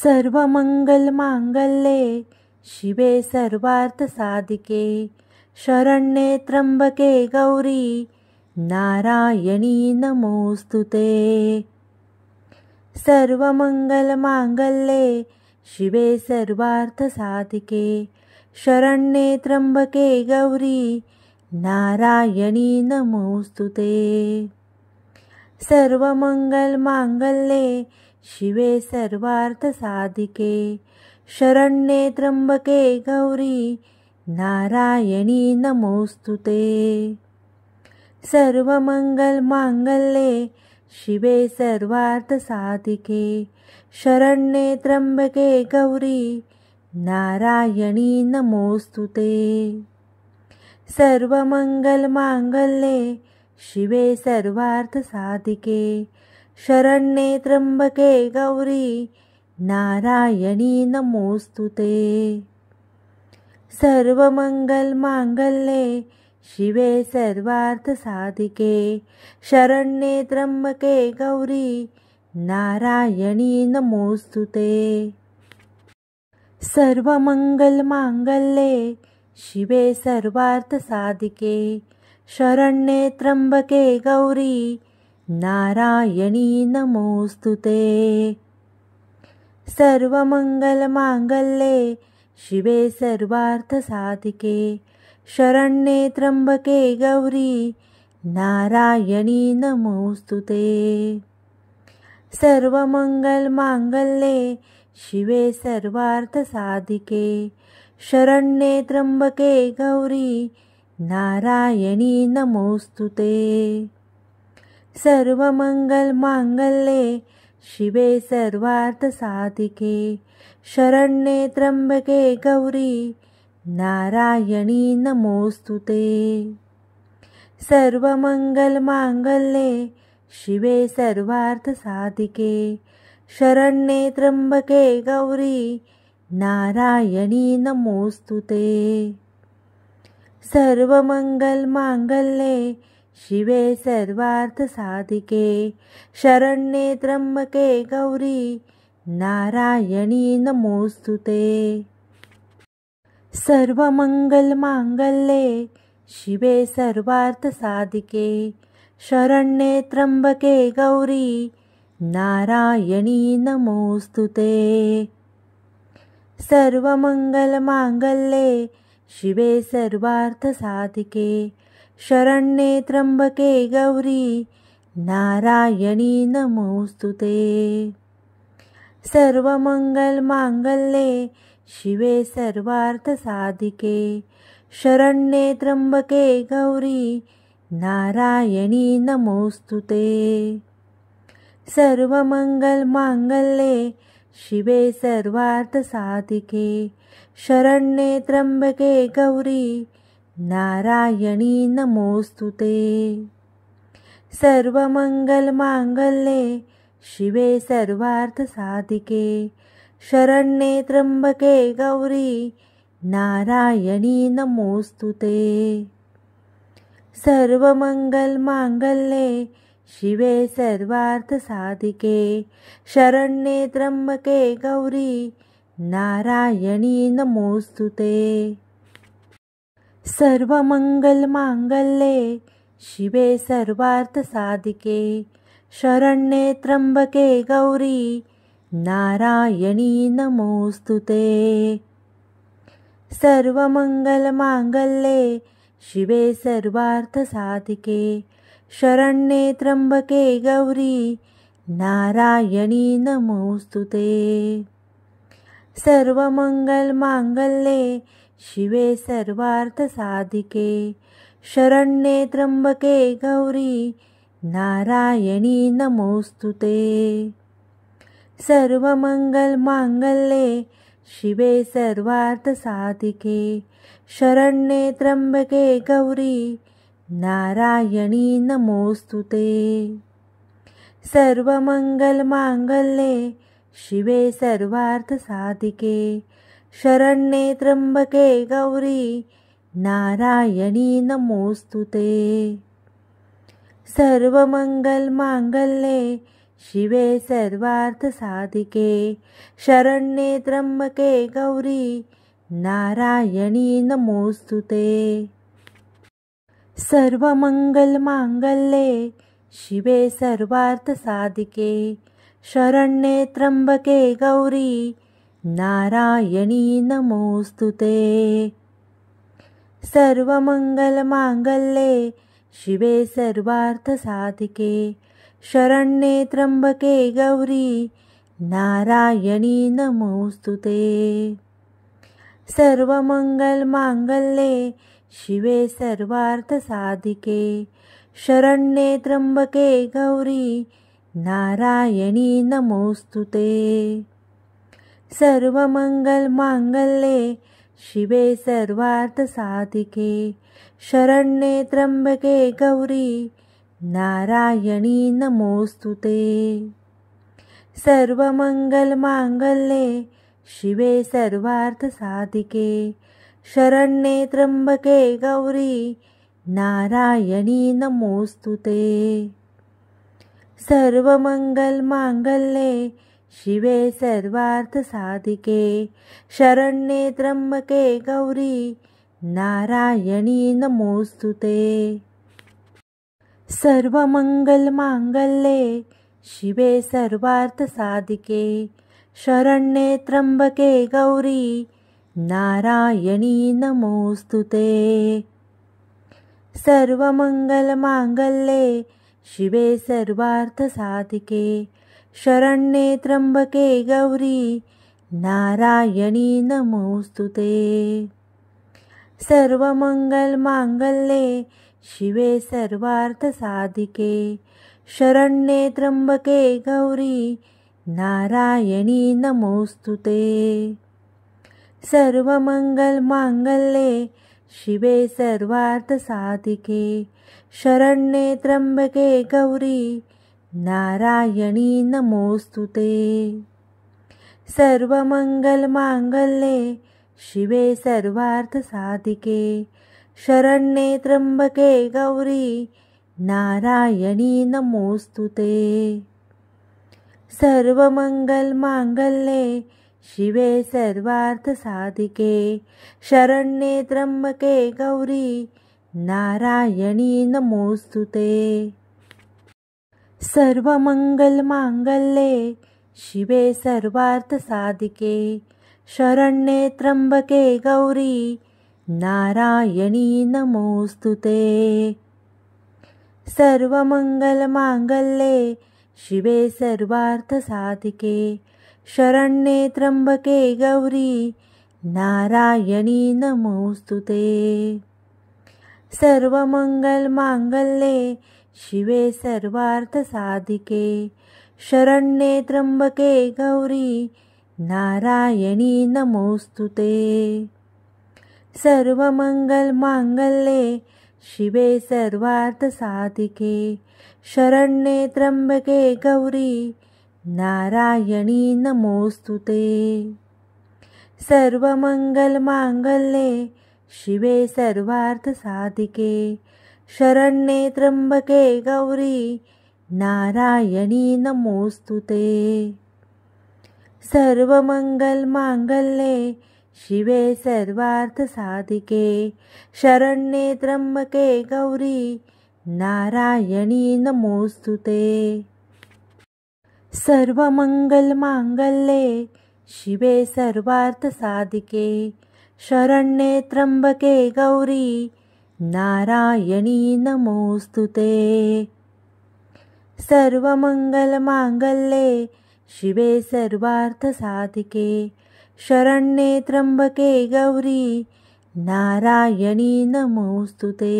सर्वमंगलमांगल्ये शिवे सर्वार्थसाधिके शरण्ये त्र्यंबके गौरी नारायणी नमोस्तुते। सर्वमंगलमांगल्ये शिवे सर्वार्थसाधिके शरण्ये त्र्यंबके गौरी नारायणी नमोस्तुते। सर्वमंगलमांगल्ये शिवे सर्वार्थसाधिके शरण्ये त्र्यंबके गौरी नारायणी नमोस्तुते। सर्वमंगलमांगल्ये शिवे सर्वार्थसाधिके शरण्ये त्र्यंबके गौरी नारायणी नमोस्तुते। सर्वमंगलमांगल्ये शिवे सर्वार्थसाधिके शरण्ये त्र्यंबके गौरी नारायणी नमोस्तुते। सर्वमंगलमांगल्ये शिवे सर्वार्थसाधिके शरण्ये त्र्यंबके गौरी नारायणी नमोस्तुते। सर्वमंगलमांगल्ये शिवे सर्वार्थसाधिके शरण्ये त्र्यंबके गौरी नारायणी नमोस्तुते। सर्वमंगलमांगल्ये शिवे सर्वार्थसाधिके शरण्ये त्र्यंबके गौरी नारायणी नमोस्तुते। सर्वमंगलमांगल्ये शिवे सर्वार्थसाधिके शरण्ये त्र्यंबके गौरी नारायणी नमोस्तुते। सर्वमंगलमांगल्ये शिवे सर्वार्थसाधिके शरण्ये त्र्यंबके गौरी नारायणी नमोस्तुते। सर्वमंगलमांगल्ये शिवे सर्वार्थसाधिके शरण्ये त्र्यंबके गौरी नारायणी नमोस्तुते। सर्वमंगलमांगल्ये शिवे सर्वार्थसाधिके शरण्ये त्र्यंबके गौरी नारायणी नमोस्तुते। सर्वमंगलमांगल्ये शिवे सर्वार्थसाधिके शरण्ये त्र्यंबके गौरी नारायणी नमोस्तुते। सर्वमंगलमांगल्ये शिवे सर्वार्थसाधिके शरण्ये त्र्यंबके गौरी नारायणी नमोस्तुते। सर्वमंगलमांगल्ये शिवे सर्वार्थसाधिके शरण्ये त्र्यंबके गौरी नारायणी नमोस्तुते। सर्वमंगलमांगल्ये शिवे सर्वार्थसाधिके शरण्ये त्र्यंबके गौरी नारायणी नमोस्तुते। सर्वमंगलमांगल्ये शिवे सर्वार्थसाधिके शरण्ये त्र्यंबके गौरी नारायणी नमोस्तुते। सर्वमंगलमांगल्ये शिवे सर्वार्थसाधिके शरण्ये त्र्यंबके गौरी नारायणी नमोस्तुते। सर्वमंगलमांगल्ये शिवे सर्वार्थसाधिके शरण्ये त्र्यंबके गौरी नारायणी नमोस्तुते। सर्वमंगलमांगल्ये शिवे सर्वार्थसाधिके शरण्ये त्र्यंबके गौरी नारायणी नमोस्तुते। सर्वमंगलमांगल्ये शिवे सर्वार्थसाधिके शरण्ये त्र्यंबके गौरी नारायणी नमोस्तुते। सर्वमंगलमांगल्ये शिवे सर्वार्थसाधिके शरण्ये त्र्यंबके गौरी नारायणी नमोस्तुते। सर्वमंगलमांगल्ये शिवे सर्वार्थसाधिके शरण्ये त्र्यंबके गौरी नारायणी नमोस्तुते। सर्वमंगलमांगल्ये शिवे सर्वार्थसाधिके शरण्ये त्र्यंबके गौरी नारायणी नमोस्तुते। सर्वमंगलमांगल्ये शिवे सर्वार्थसाधिके शरण्ये त्र्यंबके गौरी नारायणी नमोस्तुते। सर्वमंगलमांगल्ये शिवे सर्वार्थसाधिके शरण्ये त्र्यंबके गौरी नारायणी नमोस्तुते। सर्वमंगलमांगल्ये शिवे सर्वार्थसाधिके शरण्ये त्र्यंबके गौरी नारायणी नमोस्तुते। सर्वमंगलमांगल्ये शिवे सर्वार्थसाधिके शरण्ये त्र्यंबके गौरी नारायणी नमोस्तुते। सर्वमंगलमांगल्ये शिवे सर्वार्थसाधिके शरण्ये त्र्यंबके गौरी नारायणी नमोस्तुते। सर्वमंगलमांगल्ये शिवे सर्वार्थसाधिके शरण्ये त्र्यंबके गौरी नारायणी नमोस्तुते। सर्वमंगलमांगल्ये शिवे सर्वार्थसाधिके शरण्ये त्र्यंबके गौरी नारायणी नमोस्तुते। सर्वमंगलमांगल्ये शिवे सर्वार्थसाधिके शरण्ये त्र्यंबके गौरी नारायणी नमोस्तुते। सर्वमंगलमांगल्ये शिवे सर्वार्थसाधिके शरण्ये त्र्यंबके गौरी नारायणी नमोस्तुते। सर्वमंगलमांगल्ये शिवे सर्वार्थसाधिके शरण्ये त्र्यंबके गौरी नारायणी नमोस्तुते। सर्वमंगलमांगल्ये शिवे सर्वार्थसाधिके शरण्ये त्र्यंबके गौरी नारायणी नमोस्तुते। सर्वमंगलमांगल्ये शिवे सर्वार्थसाधिके शरण्ये त्र्यंबके गौरी नारायणी नमोस्तुते। सर्वमंगलमांगल्ये शिवे सर्वार्थसाधिके शरण्ये त्र्यंबके गौरी नारायणी नमोस्तुते। सर्वमंगलमांगल्ये शिवे सर्वार्थसाधिके शरण्ये त्र्यंबके गौरी नारायणी नमोस्तुते। सर्वमंगलमांगल्ये शिवे सर्वार्थसाधिके शरण्ये त्र्यंबके गौरी नारायणी नमोस्तुते। सर्वमंगलमांगल्ये शिवे सर्वार्थसाधिके शरण्ये त्र्यंबके गौरी नारायणी नमोस्तुते। सर्वमंगलमांगल्ये शिवे सर्वार्थसाधिके शरण्ये त्र्यंबके गौरी नारायणी नमोस्तुते। सर्वमंगलमांगल्ये शिवे सर्वार्थसाधिके शरण्ये त्र्यंबके गौरी नारायणी नमोस्तुते। सर्वमंगलमांगल्ये शिवे सर्वार्थसाधिके शरण्ये त्र्यंबके गौरी नारायणी नमोस्तुते। सर्वमंगलमांगल्ये शिवे सर्वार्थसाधिके शरण्ये त्र्यंबके गौरी नारायणी नमोस्तुते।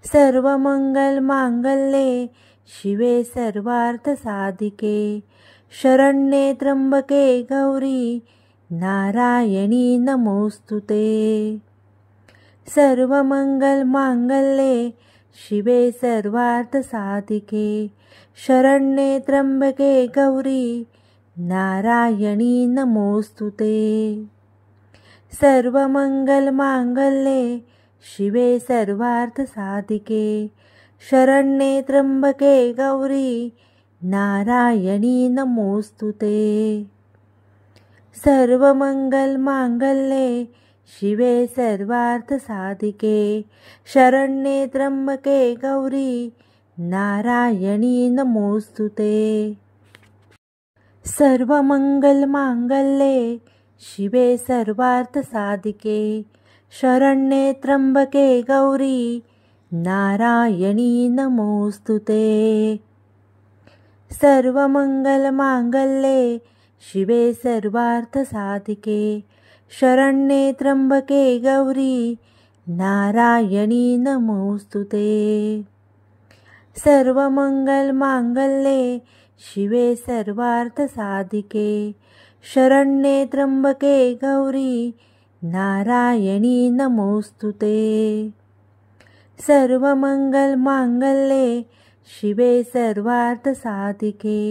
सर्वमंगलमांगल्ये शिवे सर्वार्थसाधिके शरण्ये त्र्यंबके गौरी नारायणी नमोस्तुते। सर्वमंगलमांगल्ये शिवे सर्वार्थसाधिके शरण्ये त्र्यंबके गौरी नारायणी नमोस्तुते। सर्वमंगलमांगल्ये शिवे सर्वार्थसाधिके शरण्ये त्र्यंबके गौरी नारायणी नमोस्तुते। सर्वमंगलमांगल्ये शिवे सर्वार्थसाधिके शरण्ये त्र्यंबके गौरी नारायणी नमोस्तुते। सर्वमंगलमांगल्ये शिवे सर्वार्थसाधिके शरण्ये त्र्यंबके गौरी नारायणी नमोस्तुते। सर्वमंगलमांगल्ये शिवे सर्वार्थसाधिके शरण्ये त्र्यंबके गौरी नारायणी नमोस्तुते। सर्वमंगलमांगल्ये शिवे सर्वार्थसाधिके शरण्ये त्र्यंबके गौरी नारायणी नमोस्तुते। सर्वमंगलमांगल्ये शिवे सर्वार्थसाधिके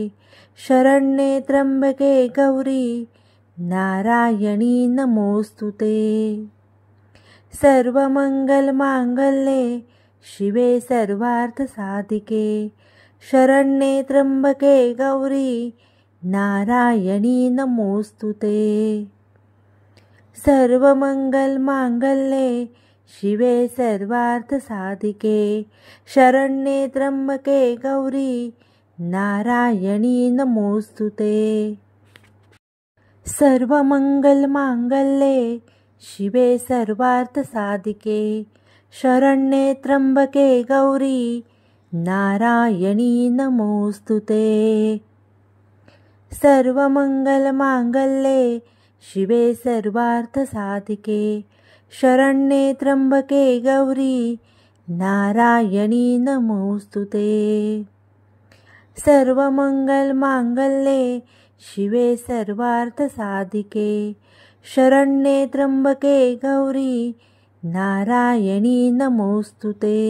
शरण्ये त्र्यंबके गौरी नारायणी नमोस्तुते। सर्वमंगलमांगल्ये शिवे सर्वार्थसाधिके शरण्ये त्र्यंबके गौरी नारायणी नमोस्तुते। सर्वमंगलमांगल्ये शिवे सर्वार्थसाधिके शरण्ये त्र्यंबके गौरी नारायणी नमोस्तुते। सर्वमंगलमांगल्ये शिवे सर्वार्थसाधिके शरण्ये त्र्यंबके गौरी नारायणी नमोस्तुते। सर्वमंगलमांगल्ये शिवे सर्वार्थसाधिके शरण्ये त्र्यंबके गौरी नारायणी नमोस्तुते। सर्वमंगलमांगल्ये शिवे सर्वार्थसाधिके शरण्ये त्र्यंबके गौरी नारायणी नमोस्तुते।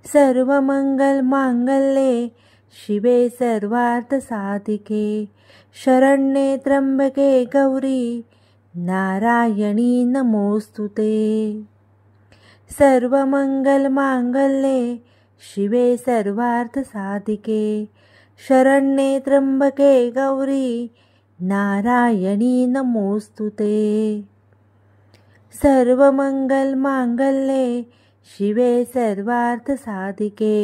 सर्वमंगलमांगल्ये शिवे सर्वार्थसाधिके शरण्ये त्र्यंबके गौरी नारायणी नमोस्तुते। सर्वमंगलमांगल्ये शिवे सर्वार्थसाधिके शरण्ये त्र्यंबके गौरी नारायणी नमोस्तुते। सर्वमंगलमांगल्ये शिवे सर्वार्थसाधिके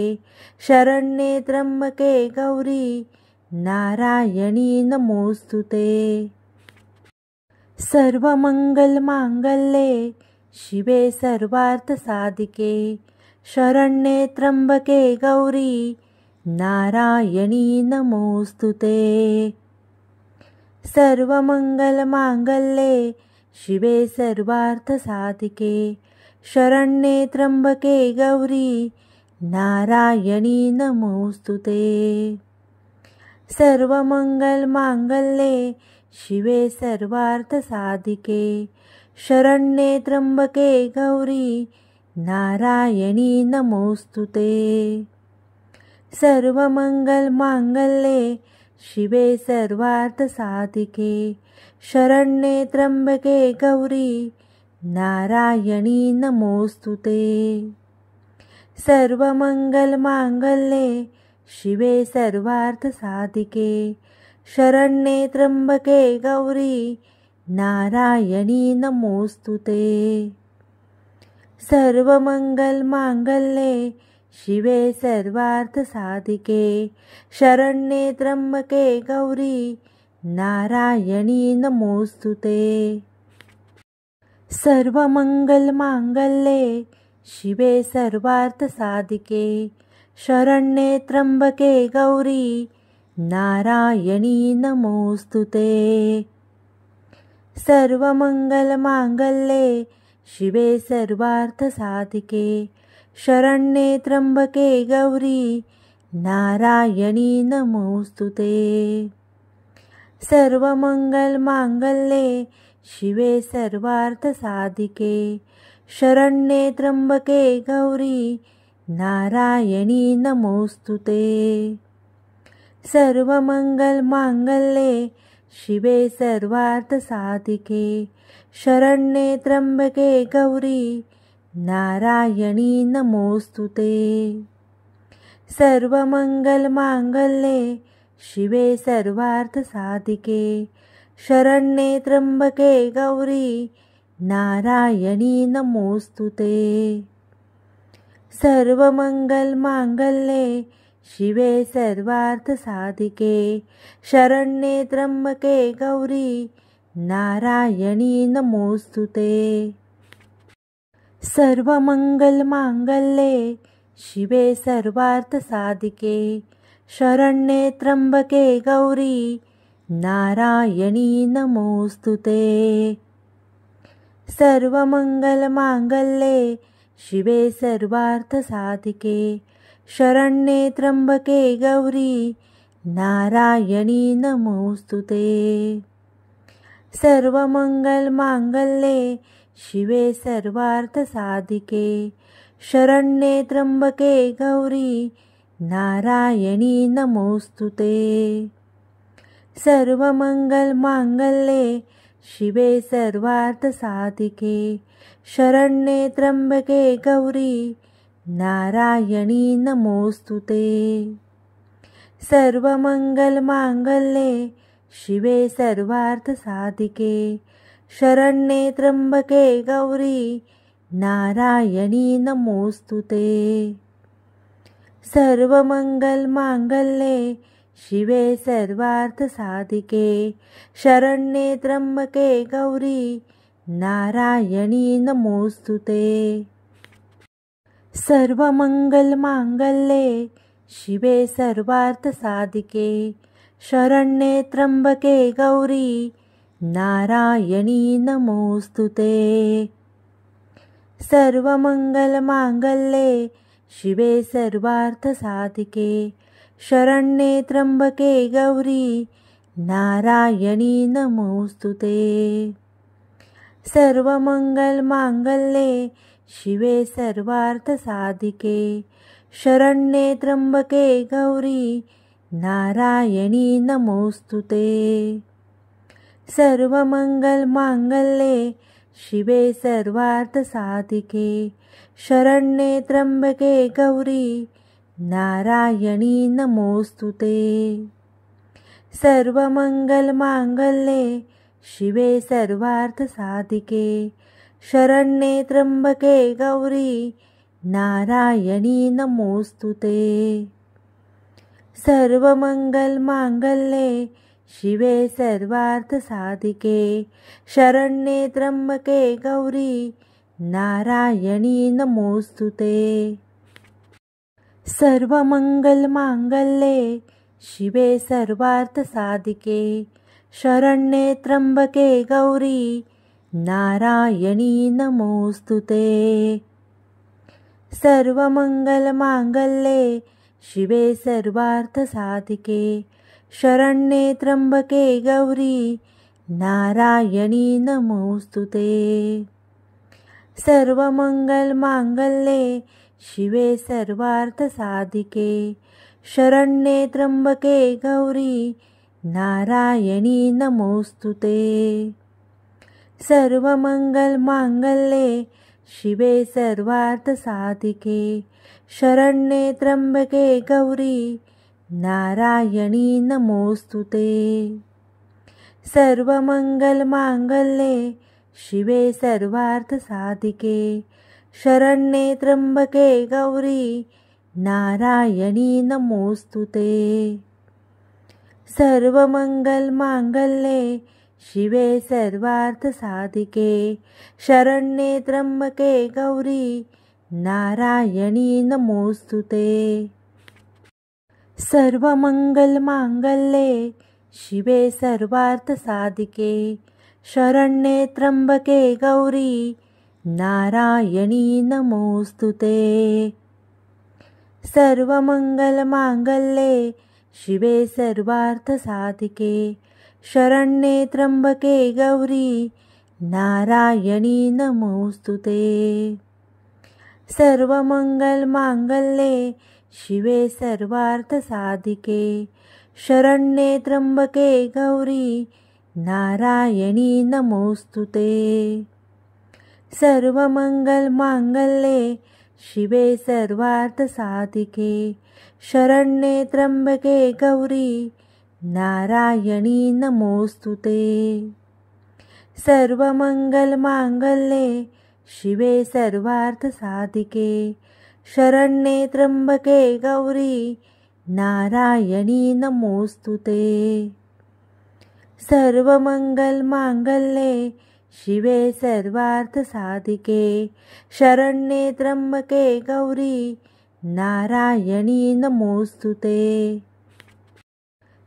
शरण्ये त्र्यंबके गौरी नारायणी नमोस्तुते। सर्वमंगलमांगल्ये शिवे सर्वार्थसाधिके शरण्ये त्र्यंबके गौरी नारायणी नमोस्तुते। सर्वमंगलमांगल्ये शिवे सर्वार्थसाधिके शरण्ये त्र्यंबके गौरी नारायणी नमोस्तुते। सर्वमंगलमांगल्ये शिवे सर्वार्थसाधिके शरण्ये त्र्यंबके गौरी नारायणी नमोस्तुते। सर्वमंगलमांगल्ये शिवे सर्वार्थसाधिके शरण्ये त्र्यंबके गौरी नारायणी नमोस्तुते। सर्वमंगलमांगल्ये शिवे सर्वार्थसाधिके शरण्ये त्र्यंबके गौरी नारायणी नमोस्तुते। सर्वमंगलमांगल्ये शिवे सर्वार्थसाधिके शरण्ये त्र्यंबके गौरी नारायणी नमोस्तुते। सर्वमंगलमांगल्ये शिवे सर्वार्थसाधिके शरण्ये त्र्यंबके गौरी नारायणी नमोस्तुते। सर्वमंगलमांगल्ये शिवे सर्वार्थसाधिके शरण्ये त्र्यंबके गौरी नारायणी नमोस्तुते। सर्वमंगलमांगल्ये शिवे सर्वार्थसाधिके शरण्ये त्र्यंबके गौरी नारायणी नमोस्तुते। सर्वमंगलमांगल्ये शिवे सर्वार्थसाधिके शरण्ये त्र्यंबके गौरी नारायणी नमोस्तुते। सर्वमंगलमांगल्ये शिवे सर्वार्थसाधिके शरण्ये त्र्यंबके गौरी नारायणी नमोस्तुते। सर्वमंगलमांगल्ये शिवे सर्वार्थसाधिके शरण्ये त्र्यंबके गौरी नारायणी नमोस्तुते। सर्वमंगलमांगल्ये शिवे सर्वार्थसाधिके शरण्ये त्र्यंबके गौरी नारायणी नमोस्तुते। सर्वमंगलमांगल्ये शिवे सर्वार्थसाधिके शरण्ये त्र्यंबके गौरी नारायणी नमोस्तुते। सर्वमंगलमांगल्ये शिवे सर्वार्थसाधिके शरण्ये त्र्यंबके गौरी नारायणी नमोस्तुते। सर्वमंगलमांगल्ये शिवे सर्वार्थसाधिके शरण्ये त्र्यंबके गौरी नारायणी नमोस्तुते। सर्वमंगलमांगल्ये शिवे सर्वार्थसाधिके शरण्ये त्र्यंबके गौरी नारायणी नमोस्तुते। सर्वमंगलमांगल्ये शिवे सर्वार्थसाधिके शरण्ये त्र्यंबके गौरी नारायणी नमोस्तुते। सर्वमंगलमांगल्ये शिवे सर्वार्थसाधिके शरण्ये त्र्यंबके गौरी नारायणी नमोस्तुते। सर्वमंगलमांगल्ये शिवे सर्वार्थसाधिके शरण्ये त्र्यंबके गौरी नारायणी नमोस्तुते। सर्वमंगलमांगल्ये शिवे सर्वार्थसाधिके शरण्ये त्र्यंबके गौरी नारायणी नमोस्तुते। सर्वमंगलमांगल्ये शिवे सर्वार्थसाधिके शरण्ये त्र्यंबके गौरी नारायणी नमोस्तुते। सर्वमंगलमांगल्ये शिवे सर्वार्थसाधिके शरण्ये त्र्यंबके गौरी नारायणी नमोस्तुते। सर्वमंगलमांगल्ये शिवे सर्वार्थसाधिके शरण्ये त्र्यंबके गौरी नारायणी नमोस्तुते। सर्वमंगलमांगल्ये शिवे सर्वार्थसाधिके शरण्ये त्र्यंबके गौरी नारायणी नमोस्तुते। सर्वमंगलमांगल्ये शिवे सर्वार्थसाधिके शरण्ये त्र्यंबके गौरी नारायणी नमोस्तुते। सर्वमंगलमांगल्ये शिवे सर्वार्थसाधिके शरण्ये त्र्यंबके गौरी नारायणी नमोस्तुते। सर्वमंगलमांगल्ये शिवे सर्वार्थसाधिके शरण्ये त्र्यंबके गौरी नारायणी नमोस्तुते। सर्वमंगलमांगल्ये शिवे सर्वार्थसाधिके शरण्ये त्र्यंबके गौरी नारायणी नमोस्तुते। सर्वमंगलमांगल्ये शिवे सर्वार्थसाधिके शरण्ये त्र्यंबके गौरी नारायणी नमोस्तुते। सर्वमंगलमांगल्ये शिवे सर्वार्थसाधिके शरण्ये त्र्यंबके गौरी नारायणी नमोस्तुते। सर्वमंगलमांगल्ये शिवे सर्वार्थसाधिके शरण्ये त्र्यंबके गौरी नारायणी नमोस्तुते। सर्वमंगलमांगल्ये शिवे सर्वार्थसाधिके शरण्ये त्र्यंबके गौरी नारायणी नमोस्तुते। सर्वमंगलमांगल्ये शिवे सर्वार्थसाधिके शरण्ये त्र्यंबके गौरी नारायणी नमोस्तुते। सर्वमंगलमांगल्ये शिवे सर्वार्थसाधिके शरण्ये त्र्यंबके गौरी नारायणी नमोस्तुते। सर्वमंगलमांगल्ये शिवे सर्वार्थसाधिके शरण्ये त्र्यंबके गौरी नारायणी नमोस्तुते।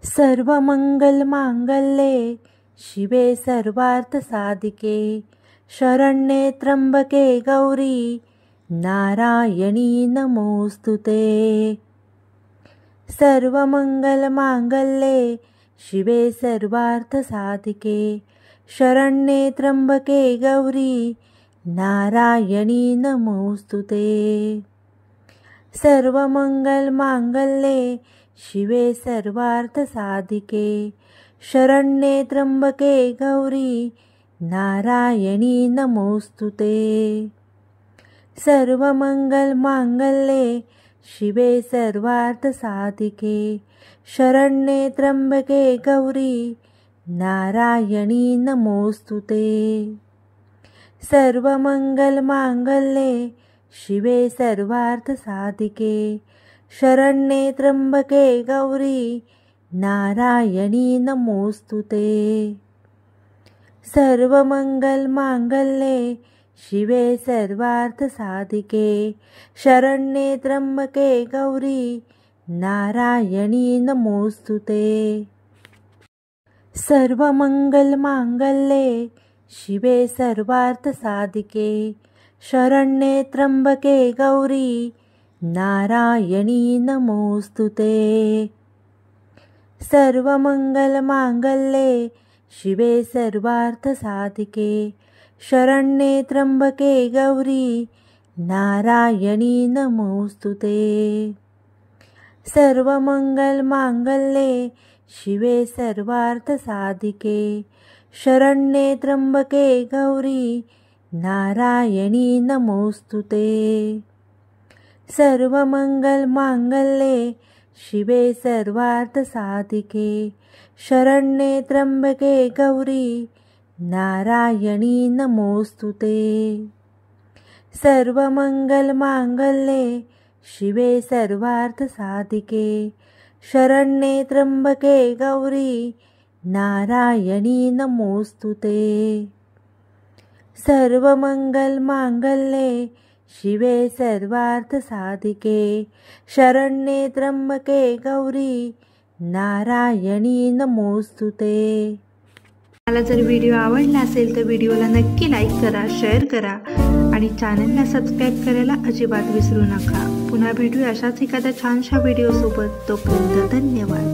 सर्वमंगलमांगल्ये शिवे सर्वार्थसाधिके शरण्ये त्र्यंबके गौरी नारायणी नमोस्तुते। सर्वमंगलमांगल्ये शिवे सर्वार्थसाधिके शरण्ये त्र्यंबके गौरी नारायणी नमोस्तुते। सर्वमंगलमांगल्ये शिवे सर्वार्थसाधिके शरण्ये त्र्यंबके गौरी नारायणी नमोस्तुते। सर्वमंगलमांगल्ये शिवे सर्वार्थसाधिके शरण्ये त्र्यंबके गौरी नारायणी नमोस्तुते। सर्वमंगलमांगल्ये शिवे सर्वार्थसाधिके शरण्ये त्र्यंबके गौरी नारायणी नमोस्तुते। सर्वमंगलमांगल्ये शिवे सर्वार्थसाधिके शरण्ये त्र्यंबके गौरी नारायणी नमोस्तुते। सर्वमंगलमांगल्ये शिवे सर्वार्थसाधिके शरण्ये त्र्यंबके गौरी नारायणी नमोस्तुते। सर्वमंगलमांगल्ये शिवे सर्वार्थसाधिके शरण्ये त्र्यंबके गौरी नारायणी नमोस्तुते। सर्वमंगलमांगल्ये शिवे सर्वार्थसाधिके शरण्ये त्र्यंबके गौरी नारायणी नमोस्तुते। सर्वमंगलमांगल्ये शिवे सर्वार्थसाधिके शरण्ये त्र्यंबके गौरी नारायणी नमोस्तुते। सर्वमंगलमांगल्ये शिवे सर्वार्थसाधिके शरण्ये त्र्यंबके गौरी नारायणी नमोस्तुते। सर्वमंगलमांगल्ये शिवे सर्वार्थसाधिके शरण्ये त्र्यंबके गौरी नारायणी नमोस्तुते। मला जर व्हिडिओ आवडला असेल तर व्हिडिओला नक्की लाईक करा, शेअर करा आणि चॅनलला सबस्क्राईब करायला अजिबात विसरू नका। पुन्हा भेटूया अशाच एखाद्या छानशा व्हिडिओसोबत। तोपर्यंत धन्यवाद।